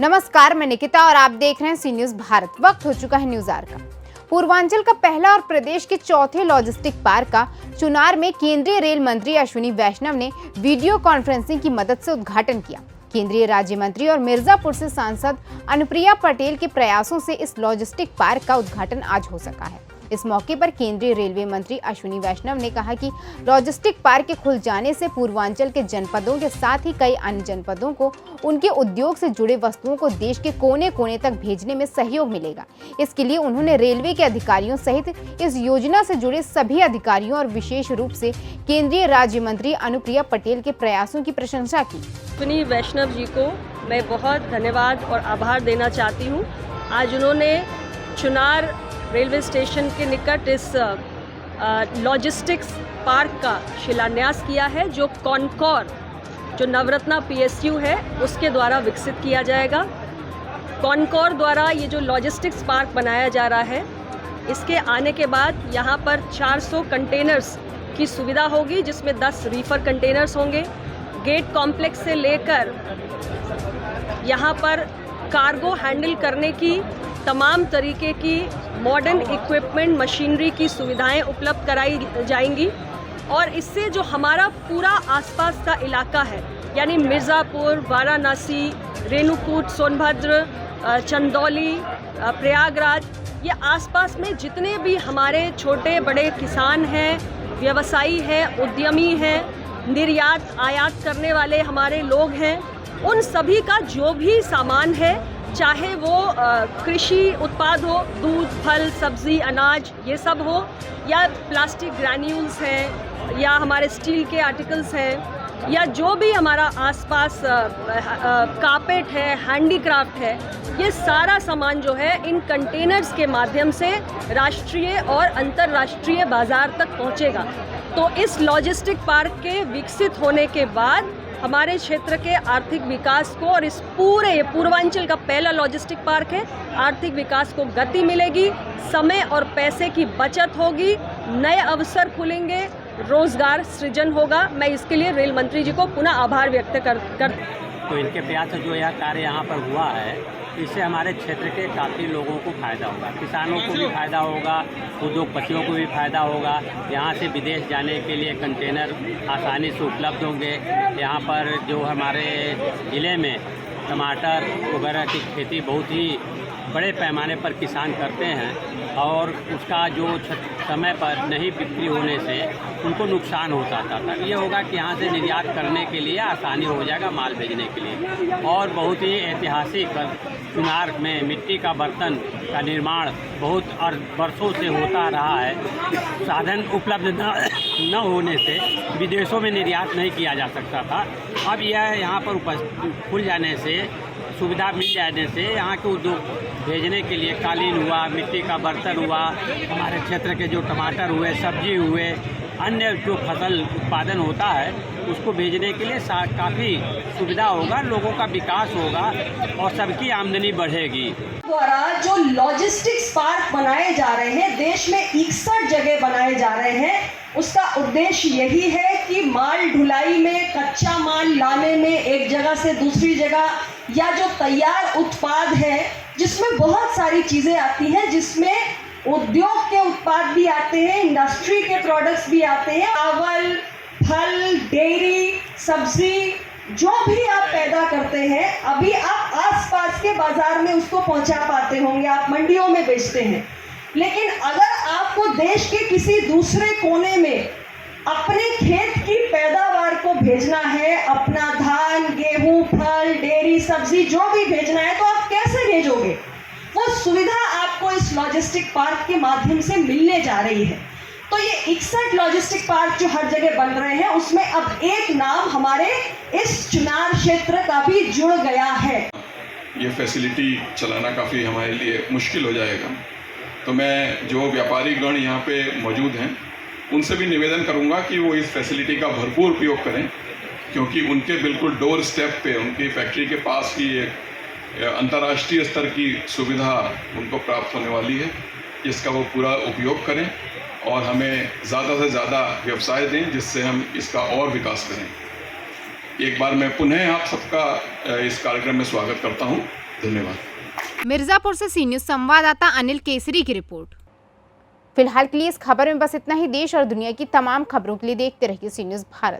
नमस्कार, मैं निकिता और आप देख रहे हैं सी न्यूज भारत। वक्त हो चुका है न्यूज आवर का। पूर्वांचल का पहला और प्रदेश के चौथे लॉजिस्टिक पार्क का चुनार में केंद्रीय रेल मंत्री अश्विनी वैष्णव ने वीडियो कॉन्फ्रेंसिंग की मदद से उद्घाटन किया। केंद्रीय राज्य मंत्री और मिर्जापुर से सांसद अनुप्रिया पटेल के प्रयासों से इस लॉजिस्टिक पार्क का उद्घाटन आज हो सका है। इस मौके पर केंद्रीय रेलवे मंत्री अश्विनी वैष्णव ने कहा कि लॉजिस्टिक पार्क के खुल जाने से पूर्वांचल के जनपदों के साथ ही कई अन्य जनपदों को उनके उद्योग से जुड़े वस्तुओं को देश के कोने कोने तक भेजने में सहयोग मिलेगा। इसके लिए उन्होंने रेलवे के अधिकारियों सहित इस योजना से जुड़े सभी अधिकारियों और विशेष रूप से केंद्रीय राज्य मंत्री अनुप्रिया पटेल के प्रयासों की प्रशंसा की। अश्विनी वैष्णव जी को मैं बहुत धन्यवाद और आभार देना चाहती हूँ। आज उन्होंने चुनार रेलवे स्टेशन के निकट इस लॉजिस्टिक्स पार्क का शिलान्यास किया है, जो कॉनकॉर जो नवरत्ना पीएसयू है उसके द्वारा विकसित किया जाएगा। कॉनकॉर द्वारा ये जो लॉजिस्टिक्स पार्क बनाया जा रहा है, इसके आने के बाद यहाँ पर 400 कंटेनर्स की सुविधा होगी, जिसमें 10 रीफर कंटेनर्स होंगे। गेट कॉम्प्लेक्स से लेकर यहाँ पर कार्गो हैंडल करने की तमाम तरीके की मॉडर्न इक्विपमेंट मशीनरी की सुविधाएं उपलब्ध कराई जाएंगी और इससे जो हमारा पूरा आसपास का इलाका है, यानी मिर्ज़ापुर, वाराणसी, रेणुकूट, सोनभद्र, चंदौली, प्रयागराज, ये आसपास में जितने भी हमारे छोटे बड़े किसान हैं, व्यवसायी हैं, उद्यमी हैं, निर्यात आयात करने वाले हमारे लोग हैं, उन सभी का जो भी सामान है, चाहे वो कृषि उत्पाद हो, दूध, फल, सब्जी, अनाज, ये सब हो, या प्लास्टिक ग्रैन्यूल्स हैं, या हमारे स्टील के आर्टिकल्स हैं, या जो भी हमारा आसपास कारपेट है, हैंडीक्राफ्ट है, ये सारा सामान जो है इन कंटेनर्स के माध्यम से राष्ट्रीय और अंतर्राष्ट्रीय बाजार तक पहुंचेगा। तो इस लॉजिस्टिक पार्क के विकसित होने के बाद हमारे क्षेत्र के आर्थिक विकास को, और इस पूरे पूर्वांचल का पहला लॉजिस्टिक पार्क है, आर्थिक विकास को गति मिलेगी, समय और पैसे की बचत होगी, नए अवसर खुलेंगे, रोजगार सृजन होगा। मैं इसके लिए रेल मंत्री जी को पुनः आभार व्यक्त कर तो इनके प्रयास से जो यह कार्य यहाँ पर हुआ है, इससे हमारे क्षेत्र के काफ़ी लोगों को फ़ायदा होगा, किसानों को भी फ़ायदा होगा, उद्योगपतियों को भी फ़ायदा होगा। यहाँ से विदेश जाने के लिए कंटेनर आसानी से उपलब्ध होंगे। यहाँ पर जो हमारे ज़िले में टमाटर वगैरह की खेती बहुत ही बड़े पैमाने पर किसान करते हैं और उसका जो समय पर नहीं बिक्री होने से उनको नुकसान होता था। ये होगा कि यहाँ से निर्यात करने के लिए आसानी हो जाएगा माल भेजने के लिए। और बहुत ही ऐतिहासिक चुनार में मिट्टी का बर्तन का निर्माण बहुत वर्षों से होता रहा है। साधन उपलब्ध न होने से विदेशों में निर्यात नहीं किया जा सकता था। अब यह यहाँ पर खुल जाने से, सुविधा मिल जाने से यहाँ के उद्योग भेजने के लिए कालीन हुआ, मिट्टी का बर्तन हुआ, हमारे क्षेत्र के जो टमाटर हुए, सब्जी हुए, अन्य जो फसल उत्पादन होता है उसको भेजने के लिए काफ़ी सुविधा होगा, लोगों का विकास होगा और सबकी आमदनी बढ़ेगी। द्वारा जो लॉजिस्टिक्स पार्क बनाए जा रहे हैं, देश में 61 जगह बनाए जा रहे हैं, उसका उद्देश्य यही है कि माल ढुलाई में, कच्चा माल लाने में एक जगह से दूसरी जगह, या जो तैयार उत्पाद है जिसमें बहुत सारी चीज़ें आती हैं, जिसमें उद्योग के उत्पाद भी आते हैं, इंडस्ट्री के प्रोडक्ट्स भी आते हैं, चावल, फल, डेयरी, सब्जी, जो भी आप पैदा करते हैं, अभी आप आसपास के बाजार में उसको पहुंचा पाते होंगे, आप मंडियों में बेचते हैं। लेकिन अगर आपको देश के किसी दूसरे कोने में अपने खेत की पैदावार को भेजना है, अपना धान, गेहूं, फल, डेयरी, सब्जी जो भी भेजना है, तो आप कैसे भेजोगे? वो सुविधा आपको इस लॉजिस्टिक पार्क के माध्यम से मिलने जा रही है। तो ये 61 लॉजिस्टिक पार्क जो हर जगह बन रहे हैं, उसमें अब एक नाम हमारे इस चुनार क्षेत्र का भी जुड़ गया है। ये फैसिलिटी चलाना काफ़ी हमारे लिए मुश्किल हो जाएगा, तो मैं जो व्यापारी गण यहाँ पे मौजूद हैं उनसे भी निवेदन करूँगा कि वो इस फैसिलिटी का भरपूर उपयोग करें, क्योंकि उनके बिल्कुल डोर स्टेप पे, उनकी फैक्ट्री के पास ही एक अंतर्राष्ट्रीय स्तर की सुविधा उनको प्राप्त होने वाली है, जिसका वो पूरा उपयोग करें और हमें ज़्यादा से ज़्यादा व्यवसाय दें, जिससे हम इसका और विकास करें। एक बार मैं पुनः आप सबका इस कार्यक्रम में स्वागत करता हूं। धन्यवाद। मिर्जापुर से सी न्यूज़ संवाददाता अनिल केसरी की रिपोर्ट। फिलहाल के लिए इस खबर में बस इतना ही। देश और दुनिया की तमाम खबरों के लिए देखते रहिए सी न्यूज़ भारत।